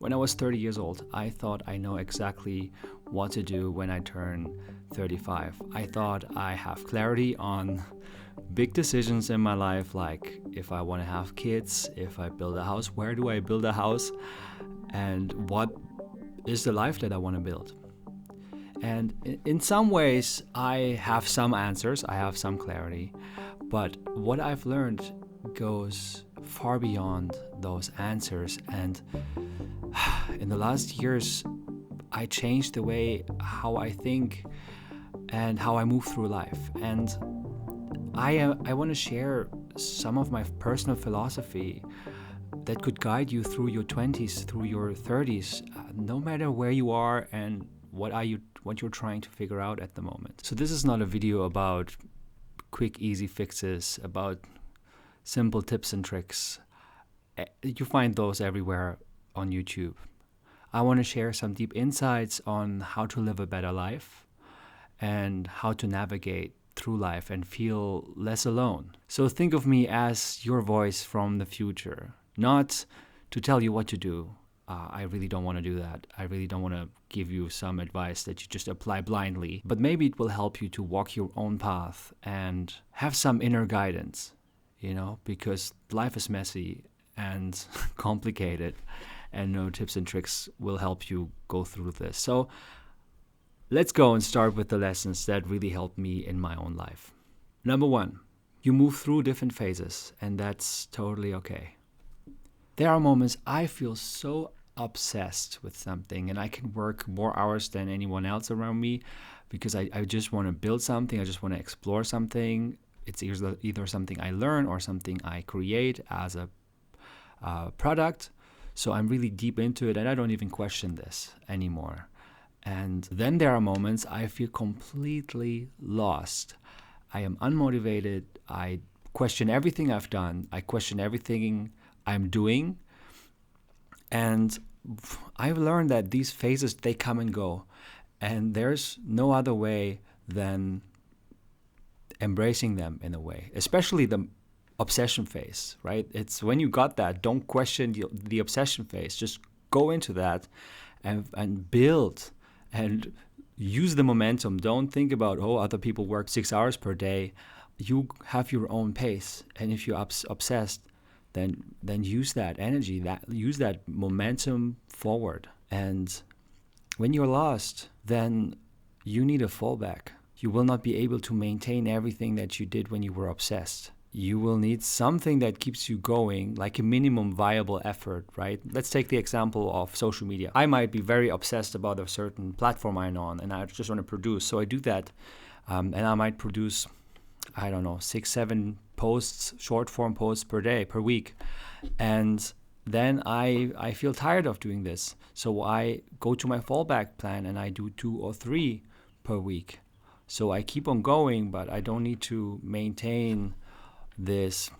When I was 30 years old, I thought I know exactly what to do when I turn 35. I thought I have clarity on big decisions in my life, like if I want to have kids, if I build a house, where do I build a house, and what is the life that I want to build. And in some ways, I have some answers, I have some clarity, but what I've learned goes far beyond those answers. And in the last years, I changed the way how I think and how I move through life. And I want to share some of my personal philosophy that could guide you through your 20s, through your 30s, no matter where you are and what you're trying to figure out at the moment. So this is not a video about quick, easy fixes, about simple tips and tricks. You find those everywhere on YouTube. I want to share some deep insights on how to live a better life and how to navigate through life and feel less alone. So think of me as your voice from the future, not to tell you what to do. I really don't want to do that. I really don't want to give you some advice that you just apply blindly, but maybe it will help you to walk your own path and have some inner guidance, because life is messy and complicated, and no tips and tricks will help you go through this. So let's go and start with the lessons that really helped me in my own life. Number one, you move through different phases, and that's totally okay. There are moments I feel so obsessed with something, and I can work more hours than anyone else around me because I just want to build something. I just want to explore something. It's either something I learn or something I create as a product. So I'm really deep into it, and I don't even question this anymore. And then there are moments I feel completely lost. I am unmotivated. I question everything I've done. I question everything I'm doing. And I've learned that these phases, they come and go. And there's no other way than embracing them in a way, especially the obsession phase, right? It's when you got that, don't question the obsession phase. Just go into that and build and use the momentum. Don't think about, other people work 6 hours per day. You have your own pace. And if you're obsessed, then use that energy, use that momentum forward. And when you're lost, then you need a fallback. You will not be able to maintain everything that you did when you were obsessed. You will need something that keeps you going, like a minimum viable effort, right? Let's take the example of social media. I might be very obsessed about a certain platform I'm on, and I just want to produce. So I do that, and I might produce, 6-7 posts, short form posts per week. And then I feel tired of doing this. So I go to my fallback plan and I do 2 or 3 per week. So I keep on going, but I don't need to maintain this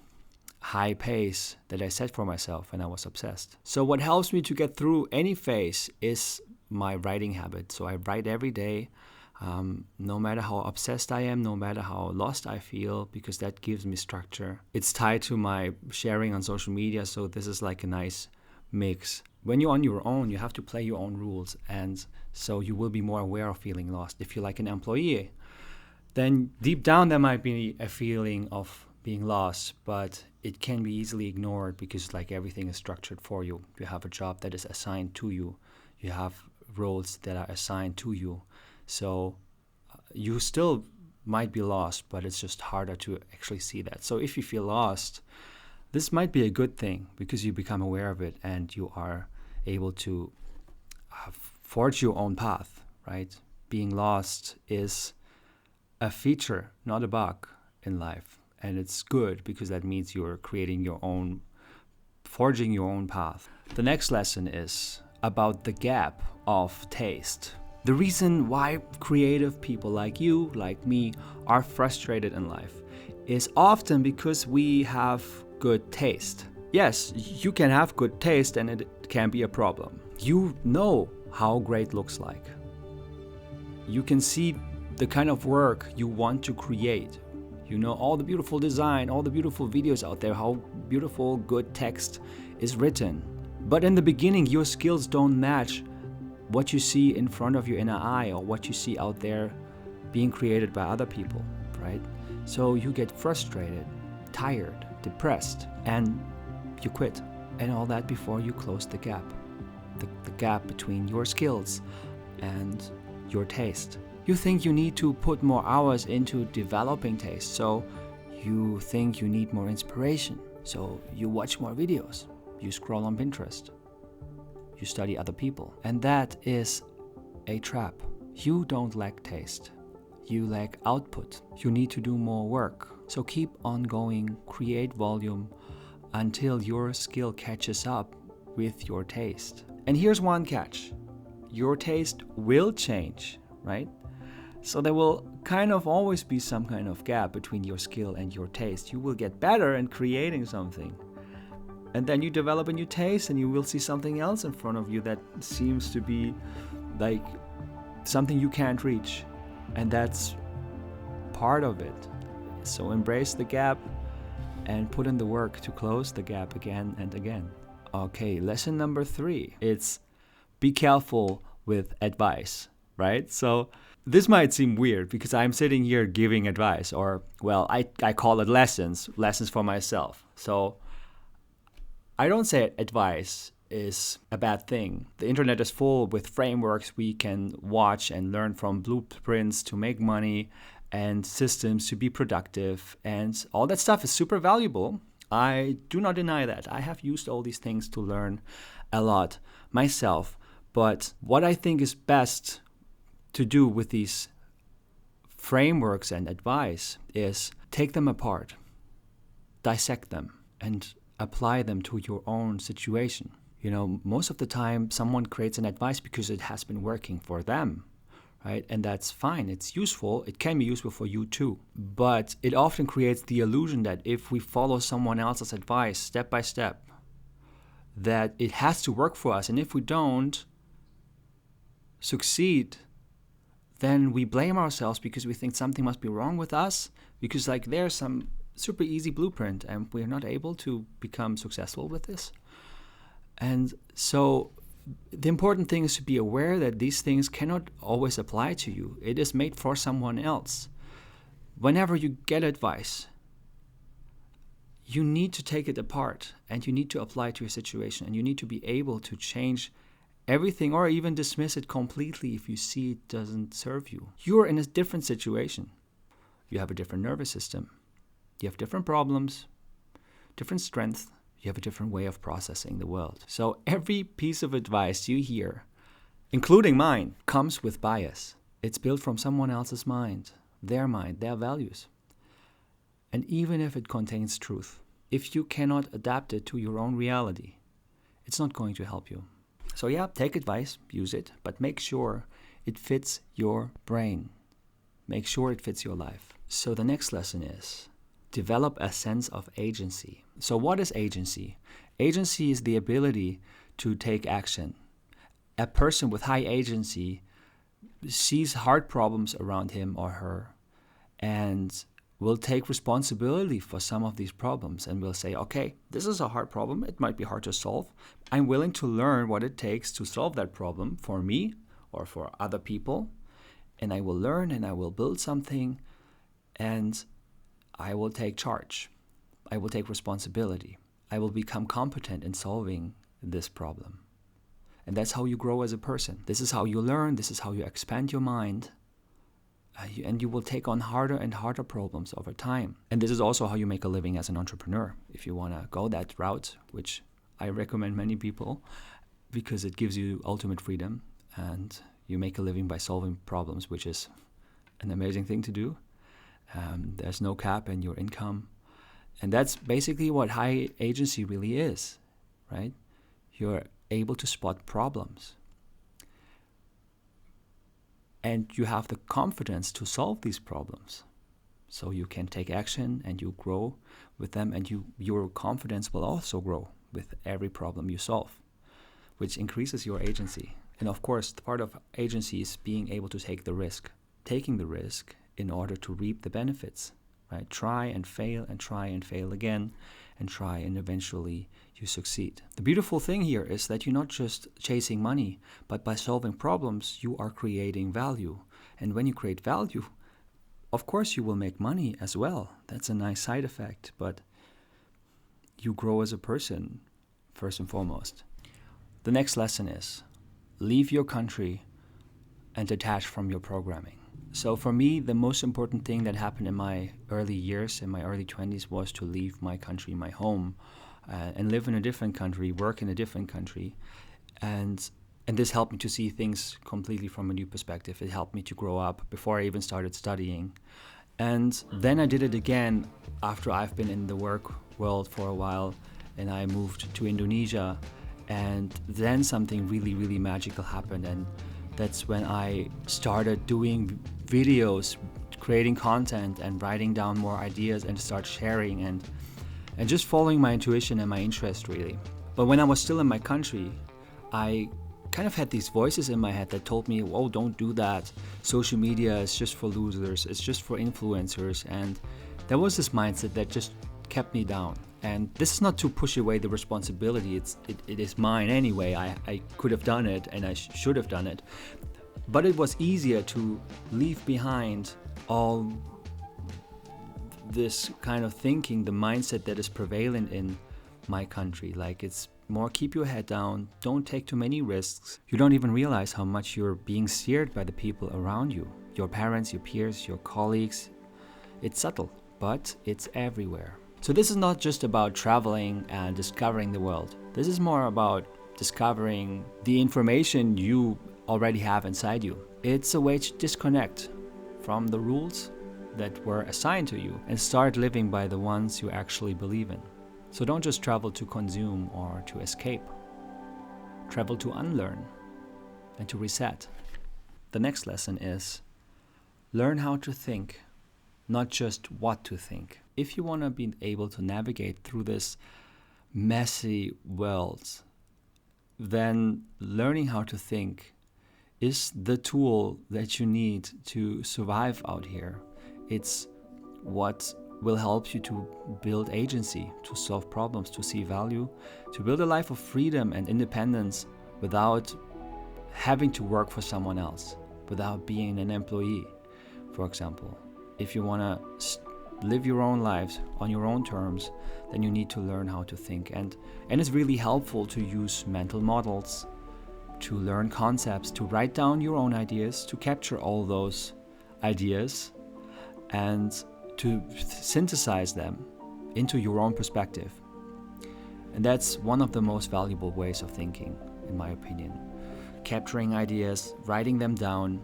high pace that I set for myself when I was obsessed. So what helps me to get through any phase is my writing habit. So I write every day. No matter how obsessed I am, no matter how lost I feel, because that gives me structure. It's tied to my sharing on social media, so this is like a nice mix. When you're on your own, you have to play your own rules, and so you will be more aware of feeling lost. If you're like an employee, then deep down there might be a feeling of being lost, but it can be easily ignored because like everything is structured for you. You have a job that is assigned to you. You have roles that are assigned to you. So you still might be lost, but it's just harder to actually see that. So if you feel lost, this might be a good thing because you become aware of it and you are able to forge your own path, right? Being lost is a feature, not a bug in life. And it's good because that means you're forging your own path. The next lesson is about the gap of taste. The reason why creative people like you, like me, are frustrated in life is often because we have good taste. Yes, you can have good taste and it can be a problem. You know how great looks like. You can see the kind of work you want to create. You know all the beautiful design, all the beautiful videos out there, how beautiful, good text is written. But in the beginning, your skills don't match what you see in front of your inner eye or what you see out there being created by other people, right? So you get frustrated, tired, depressed, and you quit. And all that before you close the gap. The gap between your skills and your taste. You think you need to put more hours into developing taste, so you think you need more inspiration. So you watch more videos, you scroll on Pinterest, you study other people. And that is a trap. You don't lack taste. You lack output. You need to do more work. So keep on going, create volume until your skill catches up with your taste. And here's one catch. Your taste will change, right? So there will kind of always be some kind of gap between your skill and your taste. You will get better in creating something. And then you develop a new taste and you will see something else in front of you that seems to be like something you can't reach. And that's part of it. So embrace the gap and put in the work to close the gap again and again. Okay, lesson number 3. It's be careful with advice, right? So this might seem weird because I'm sitting here giving advice, or, well, I call it lessons for myself. So I don't say advice is a bad thing. The internet is full with frameworks we can watch and learn from, blueprints to make money and systems to be productive, and all that stuff is super valuable. I do not deny that. I have used all these things to learn a lot myself. But what I think is best to do with these frameworks and advice is take them apart, dissect them, and apply them to your own situation. You know, most of the time someone creates an advice because it has been working for them, right? And that's fine. It's useful. It can be useful for you too. But it often creates the illusion that if we follow someone else's advice step by step, that it has to work for us. And if we don't succeed, then we blame ourselves because we think something must be wrong with us, because like there's some super easy blueprint and we're not able to become successful with this. And so the important thing is to be aware that these things cannot always apply to you. It is made for someone else. Whenever you get advice, you need to take it apart and you need to apply it to your situation, and you need to be able to change everything or even dismiss it completely if you see it doesn't serve you. You're in a different situation. You have a different nervous system. You have different problems, different strength. You have a different way of processing the world. So every piece of advice you hear, including mine, comes with bias. It's built from someone else's mind, their values. And even if it contains truth, if you cannot adapt it to your own reality, it's not going to help you. So yeah, take advice, use it, but make sure it fits your brain. Make sure it fits your life. So the next lesson is develop a sense of agency. So what is agency? Agency is the ability to take action. A person with high agency sees hard problems around him or her and will take responsibility for some of these problems and will say, okay, this is a hard problem. It might be hard to solve. I'm willing to learn what it takes to solve that problem for me or for other people. And I will learn and I will build something and I will take charge. I will take responsibility. I will become competent in solving this problem. And that's how you grow as a person. This is how you learn. This is how you expand your mind. And you will take on harder and harder problems over time. And this is also how you make a living as an entrepreneur. If you want to go that route, which I recommend many people, because it gives you ultimate freedom and you make a living by solving problems, which is an amazing thing to do. There's no cap in your income. And that's basically what high agency really is, right? You're able to spot problems. And you have the confidence to solve these problems. So you can take action and you grow with them, and your confidence will also grow with every problem you solve, which increases your agency. And of course, part of agency is being able to take the risk, taking the risk in order to reap the benefits, right? Try and fail again, and try, and eventually you succeed. The beautiful thing here is that you're not just chasing money, but by solving problems, you are creating value. And when you create value, of course you will make money as well. That's a nice side effect, but you grow as a person, first and foremost. The next lesson is, leave your country and detach from your programming. So for me, the most important thing that happened in my early years, in my early 20s, was to leave my country, my home, and live in a different country, work in a different country. And this helped me to see things completely from a new perspective. It helped me to grow up before I even started studying. And then I did it again after I've been in the work world for a while, and I moved to Indonesia. And then something really, really magical happened. And that's when I started doing videos, creating content, and writing down more ideas, and start sharing and just following my intuition and my interest, really. But when I was still in my country, I kind of had these voices in my head that told me, oh, don't do that. Social media is just for losers. It's just for influencers. And there was this mindset that just kept me down. And this is not to push away the responsibility. It is mine anyway. I could have done it, and I should have done it. But it was easier to leave behind all this kind of thinking, the mindset that is prevalent in my country. Like, it's more keep your head down, don't take too many risks. You don't even realize how much you're being steered by the people around you, your parents, your peers, your colleagues. It's subtle, but it's everywhere. So this is not just about traveling and discovering the world. This is more about discovering the information you already have inside you. It's a way to disconnect from the rules that were assigned to you and start living by the ones you actually believe in. So don't just travel to consume or to escape. Travel to unlearn and to reset. The next lesson is, learn how to think, not just what to think. If you want to be able to navigate through this messy world, then learning how to think is the tool that you need to survive out here. It's what will help you to build agency, to solve problems, to see value, to build a life of freedom and independence without having to work for someone else, without being an employee, for example. If you want to live your own lives on your own terms, then you need to learn how to think. And it's really helpful to use mental models, to learn concepts, to write down your own ideas, to capture all those ideas, and to synthesize them into your own perspective. And that's one of the most valuable ways of thinking, in my opinion. Capturing ideas, writing them down,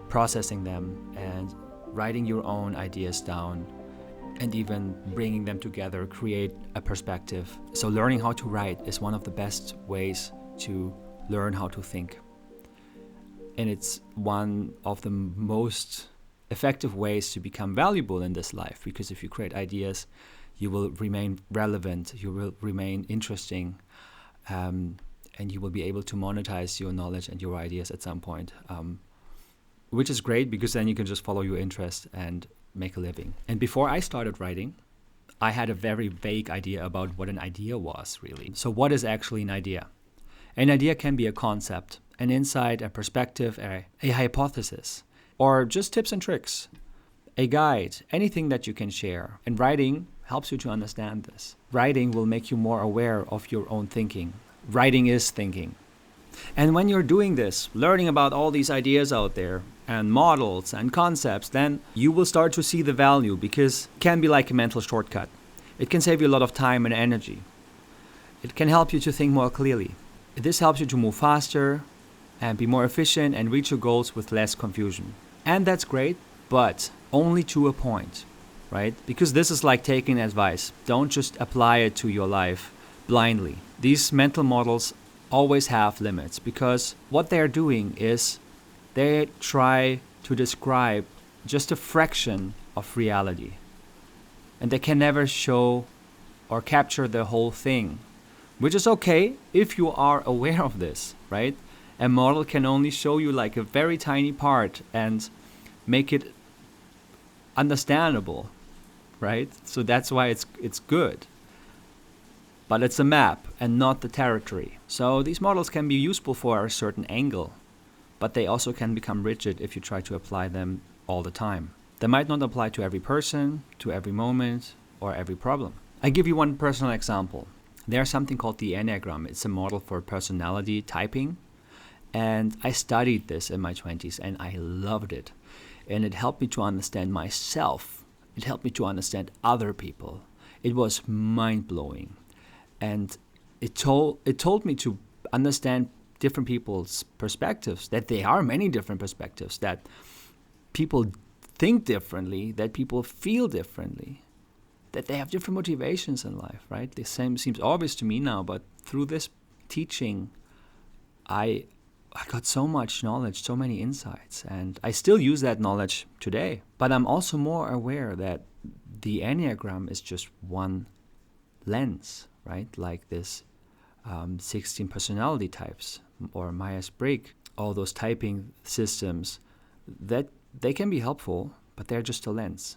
processing them, and writing your own ideas down, and even bringing them together, create a perspective. So learning how to write is one of the best ways to learn how to think. And it's one of the most effective ways to become valuable in this life, because if you create ideas, you will remain relevant, you will remain interesting, and you will be able to monetize your knowledge and your ideas at some point, which is great because then you can just follow your interest and make a living. And before I started writing, I had a very vague idea about what an idea was, really. So what is actually an idea? An idea can be a concept, an insight, a perspective, a hypothesis, or just tips and tricks, a guide, anything that you can share. And writing helps you to understand this. Writing will make you more aware of your own thinking. Writing is thinking. And when you're doing this, learning about all these ideas out there and models and concepts, then you will start to see the value, because it can be like a mental shortcut. It can save you a lot of time and energy. It can help you to think more clearly. This helps you to move faster and be more efficient and reach your goals with less confusion. And that's great, but only to a point, right? Because this is like taking advice. Don't just apply it to your life blindly. These mental models always have limits, because what they're doing is they try to describe just a fraction of reality. And they can never show or capture the whole thing, which is okay if you are aware of this, right? A model can only show you like a very tiny part and make it understandable, right? So that's why it's good. but it's a map and not the territory. So these models can be useful for a certain angle, but they also can become rigid if you try to apply them all the time. They might not apply to every person, to every moment, or every problem. I give you one personal example. There's something called the Enneagram. It's a model for personality typing. And I studied this in my 20s and I loved it. And it helped me to understand myself. It helped me to understand other people. It was mind-blowing. And it told me to understand different people's perspectives, that there are many different perspectives, that people think differently, that people feel differently, that they have different motivations in life, right? The same seems obvious to me now, but through this teaching, I got so much knowledge, so many insights, and I still use that knowledge today. But I'm also more aware that the Enneagram is just one lens, right? Like this 16 personality types or Myers-Briggs, all those typing systems, that they can be helpful, but they're just a lens.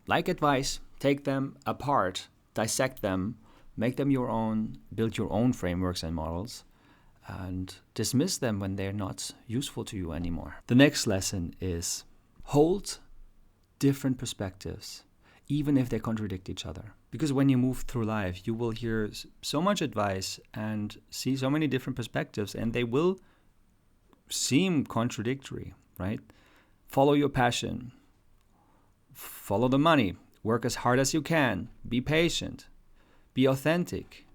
Like advice, take them apart, dissect them, make them your own, build your own frameworks and models, and dismiss them when they're not useful to you anymore. The next lesson is hold different perspectives, even if they contradict each other. Because when you move through life, you will hear so much advice and see so many different perspectives, and they will seem contradictory, right? Follow your passion. Follow the money. Work as hard as you can. Be patient. Be authentic.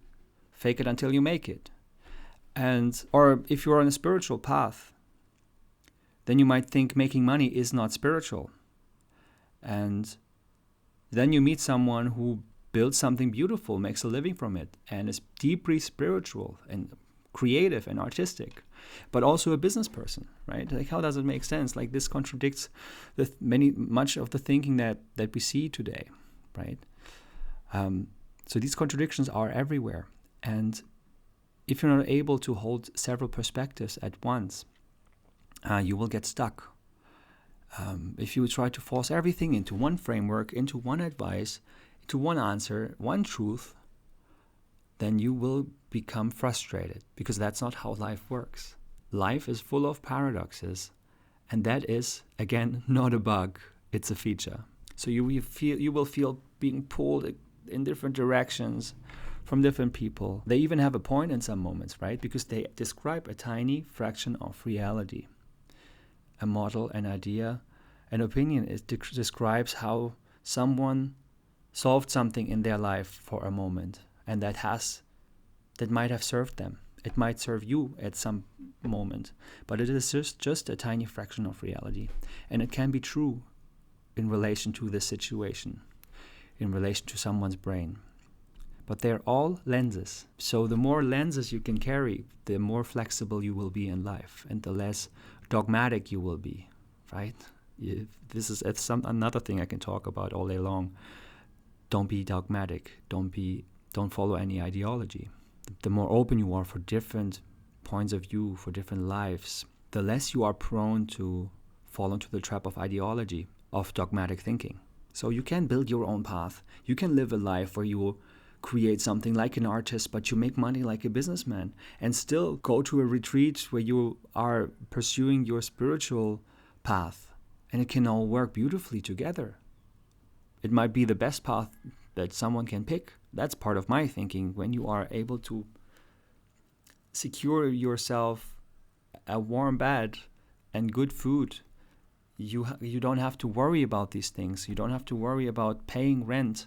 Fake it until you make it. Or if you're on a spiritual path, then you might think making money is not spiritual. And then you meet someone who builds something beautiful, makes a living from it, and is deeply spiritual and creative and artistic, but also a business person, right? Like, how does it make sense? Like, this contradicts much of the thinking that we see today, right? So these contradictions are everywhere. And if you're not able to hold several perspectives at once, you will get stuck. If you try to force everything into one framework, into one advice, into one answer, one truth, then you will become frustrated, because that's not how life works. Life is full of paradoxes, and that is, again, not a bug, it's a feature. So you will feel being pulled in different directions from different people. They even have a point in some moments, right? Because they describe a tiny fraction of reality. A model, an idea, an opinion, it describes how someone solved something in their life for a moment, and that might have served them. It might serve you at some moment, but it is just a tiny fraction of reality. And it can be true in relation to this situation, in relation to someone's brain. But they're all lenses. So the more lenses you can carry, the more flexible you will be in life, and the less dogmatic you will be, right? This is another thing I can talk about all day long. Don't be dogmatic. Don't follow any ideology. The more open you are for different points of view, for different lives, the less you are prone to fall into the trap of ideology, of dogmatic thinking. So you can build your own path. You can live a life where you create something like an artist, but you make money like a businessman, and still go to a retreat where you are pursuing your spiritual path. And it can all work beautifully together. It might be the best path that someone can pick. That's part of my thinking. When you are able to secure yourself a warm bed and good food, you don't have to worry about these things. You don't have to worry about paying rent.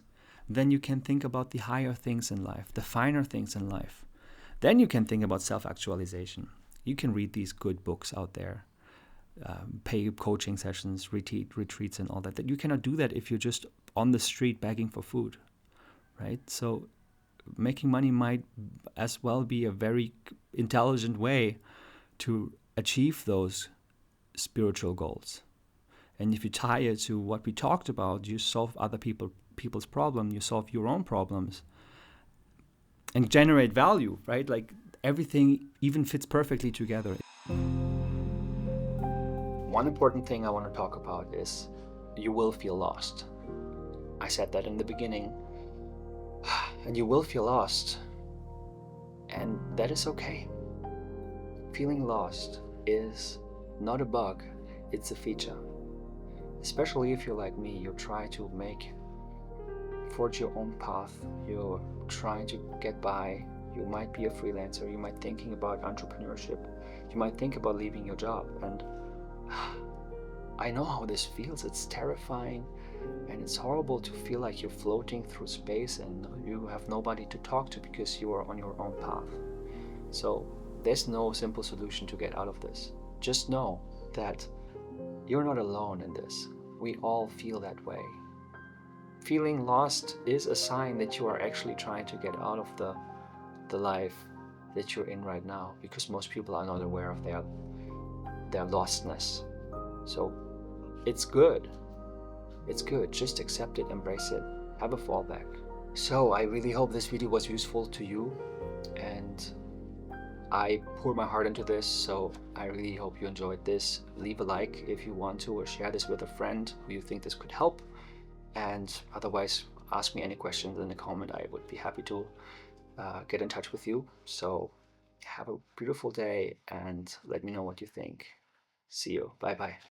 Then you can think about the higher things in life, the finer things in life. Then you can think about self-actualization. You can read these good books out there, pay coaching sessions, retreats and all that. You cannot do that if you're just on the street begging for food, right? So making money might as well be a very intelligent way to achieve those spiritual goals. And if you tie it to what we talked about, you solve other people's problem, you solve your own problems, and generate value, right? Like, everything even fits perfectly together. One important thing I want to talk about is you will feel lost. I said that in the beginning. And you will feel lost. And that is okay. Feeling lost is not a bug, it's a feature. Especially if you're like me, you try to forge your own path, you're trying to get by, you might be a freelancer, you might thinking about entrepreneurship, you might think about leaving your job, and I know how this feels. It's terrifying and it's horrible to feel like you're floating through space and you have nobody to talk to because you are on your own path. So there's no simple solution to get out of this. Just know that you're not alone in this. We all feel that way. Feeling lost is a sign that you are actually trying to get out of the life that you're in right now, because most people are not aware of their lostness. So it's good. It's good. Just accept it, embrace it, have a fallback. So I really hope this video was useful to you, and I poured my heart into this, so I really hope you enjoyed this. Leave a like if you want to, or share this with a friend who you think this could help. And otherwise, ask me any questions in the comment. I would be happy to get in touch with you. So have a beautiful day and let me know what you think. See you. Bye bye.